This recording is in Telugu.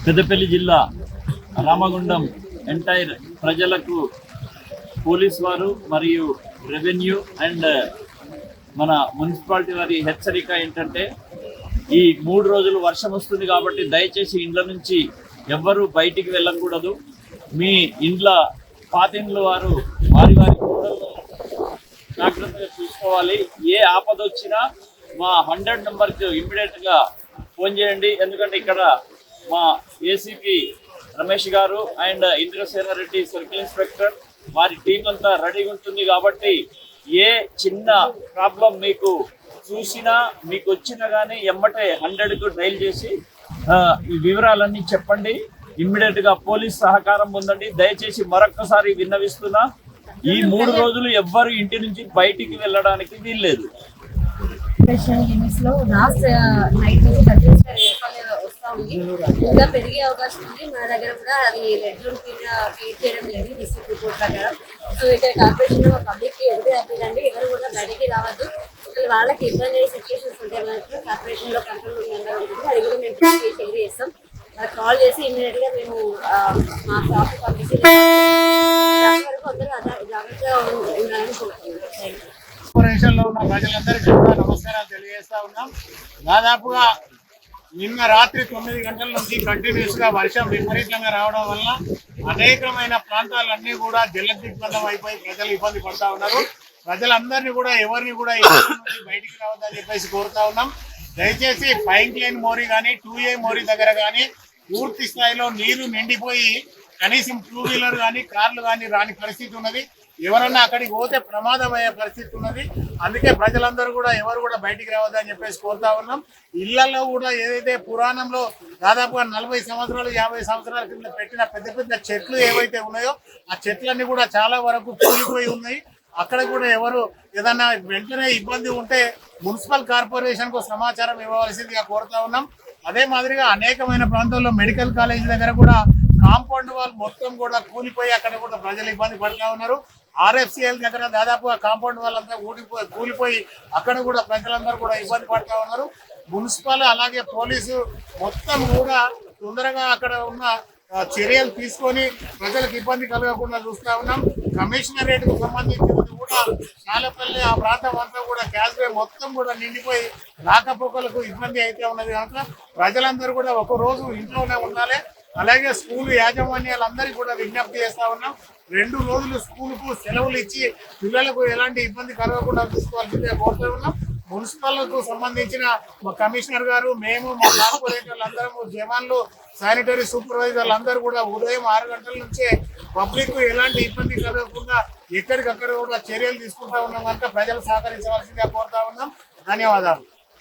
పెద్దపల్లి జిల్లా రామగుండం ఎంటైర్ ప్రజలకు పోలీస్ వారు మరియు రెవెన్యూ అండ్ మన మున్సిపాలిటీ వారి హెచ్చరిక ఏంటంటే, ఈ 3 రోజులు వర్షం వస్తుంది కాబట్టి దయచేసి ఇండ్ల నుంచి ఎవ్వరూ బయటికి వెళ్ళకూడదు. మీ ఇండ్ల పాతిండ్ల వారు వారి కూడలను జాగ్రత్తగా చూసుకోవాలి. ఏ ఆపద వచ్చినా మా 100 నెంబర్కి ఇమ్మీడియట్గా ఫోన్ చేయండి. ఎందుకంటే ఇక్కడ మా ఏసీపీ రమేష్ గారు అండ్ ఇంద్రసేనారెడ్డి సర్కిల్ ఇన్స్పెక్టర్ వారి టీం అంతా రెడీగా ఉంటుంది. కాబట్టి ఏ చిన్న ప్రాబ్లం మీకు చూసినా మీకు వచ్చినా కానీ ఎమ్మటే 100కు డైల్ చేసి ఈ వివరాలన్నీ చెప్పండి. ఇమ్మీడియట్గా పోలీస్ సహకారం పొందండి. దయచేసి మరొక్కసారి విన్నవిస్తున్నా, ఈ 3 రోజులు ఎవ్వరు ఇంటి నుంచి బయటికి వెళ్ళడానికి వీల్లేదు. ఇంకా పెరిగే అవకాశం ఉంది. మన దగ్గర కూడా అది రెడ్ జోన్ కింద క్రియేట్ చేయడం జరిగింది డిస్ట్రిక్ట్ రిపోర్ట్ ప్రకారం. సో ఇక్కడ కార్పొరేషన్ పబ్లిక్ కి ఎదురు తప్పిందండి, ఎవరు కూడా బయటికి రావద్దు. వాళ్ళకి ఇబ్బంది అయ్యే సిచ్యువేషన్స్ ఉంటే మనకు కార్పొరేషన్ లో కంట్రోల్ ఉంటుంది. అది కూడా మేము చెక్ చేస్తాం. వాళ్ళకి కాల్ చేసి ఇమీడియట్ గా మేము మా షాప్ పంపించి వరకు అందరూ జాగ్రత్తగా ఉండాలని కోరుకుంటున్నాం. కార్పొరేషన్లో ఉన్న ప్రజలందరికీ కూడా నమస్కారాలు తెలియజేస్తా ఉన్నాం. దాదాపుగా నిన్న రాత్రి 9 గంటల నుంచి కంటిన్యూస్ గా వర్షం విపరీతంగా రావడం వల్ల అనేకమైన ప్రాంతాలన్నీ కూడా జలదిగ్బంధం అయిపోయి ప్రజలు ఇబ్బంది పడతా ఉన్నారు. ప్రజలందరినీ కూడా ఎవరిని కూడా బయటికి రావద్దని చెప్పేసి కోరుతా ఉన్నాం. దయచేసి 5 లేన్ మోరీ కానీ 2A మోరీ దగ్గర కానీ పూర్తి స్థాయిలో నీరు నిండిపోయి కనీసం 2 వీలర్ కానీ కార్లు కానీ రాని పరిస్థితి ఉన్నది. ఎవరన్నా అక్కడికి పోతే ప్రమాదం అయ్యే పరిస్థితి ఉన్నది. అందుకే ప్రజలందరూ కూడా ఎవరు కూడా బయటికి రావద్దని చెప్పేసి కోరుతా ఉన్నాం. ఇళ్లలో కూడా ఏదైతే పురాణంలో దాదాపుగా 40 సంవత్సరాలు 50 సంవత్సరాల కింద పెట్టిన పెద్ద పెద్ద చెట్లు ఏవైతే ఉన్నాయో ఆ చెట్లన్నీ కూడా చాలా వరకు కూలిపోయి ఉన్నాయి. అక్కడ కూడా ఎవరు ఏదన్నా వెంటనే ఇబ్బంది ఉంటే మున్సిపల్ కార్పొరేషన్ కు సమాచారం ఇవ్వవలసిందిగా కోరుతా ఉన్నాం. అదే మాదిరిగా అనేకమైన ప్రాంతాల్లో మెడికల్ కాలేజీ దగ్గర కూడా కాంపౌండ్ వాల్ మొత్తం కూడా కూలిపోయి అక్కడ కూడా ప్రజలు ఇబ్బంది పడుతూ ఉన్నారు. RFCL దగ్గర దాదాపుగా కాంపౌండ్ వాళ్ళంతా కూలిపోయి అక్కడ కూడా ప్రజలందరూ కూడా ఇబ్బంది పడుతూ ఉన్నారు. మున్సిపల్ అలాగే పోలీసు మొత్తం కూడా తొందరగా అక్కడ ఉన్న చర్యలు తీసుకొని ప్రజలకు ఇబ్బంది కలగకుండా చూస్తూ ఉన్నాం. కమిషనరేట్కు సంబంధించినది కూడా చాలాపల్లి ఆ ప్రాంతం అంతా కూడా క్యాష్వే మొత్తం కూడా నిండిపోయి రాకపోకలకు ఇబ్బంది అయితే ఉన్నది. కనుక ప్రజలందరూ కూడా ఒక రోజు ఇంట్లోనే ఉండాలి. అలాగే స్కూల్ యాజమాన్యాలందరికీ కూడా విజ్ఞప్తి చేస్తా ఉన్నాం, 2 రోజులు స్కూల్కు సెలవులు ఇచ్చి పిల్లలకు ఎలాంటి ఇబ్బంది కలగకుండా చూసుకోవాల్సిందే కోరుతూ ఉన్నాం. మున్సిపల్కు సంబంధించిన మా కమిషనర్ గారు, మేము, మా కార్పొరేటర్లు అందరము, జవాన్లు, శానిటరీ సూపర్వైజర్లు అందరూ కూడా ఉదయం 6 గంటల నుంచే పబ్లిక్ ఎలాంటి ఇబ్బంది కలగకుండా ఎక్కడికక్కడ కూడా చర్యలు తీసుకుంటా ఉన్నాం కనుక ప్రజలు సహకరించవలసిందిగా కోరుతా ఉన్నాం. ధన్యవాదాలు.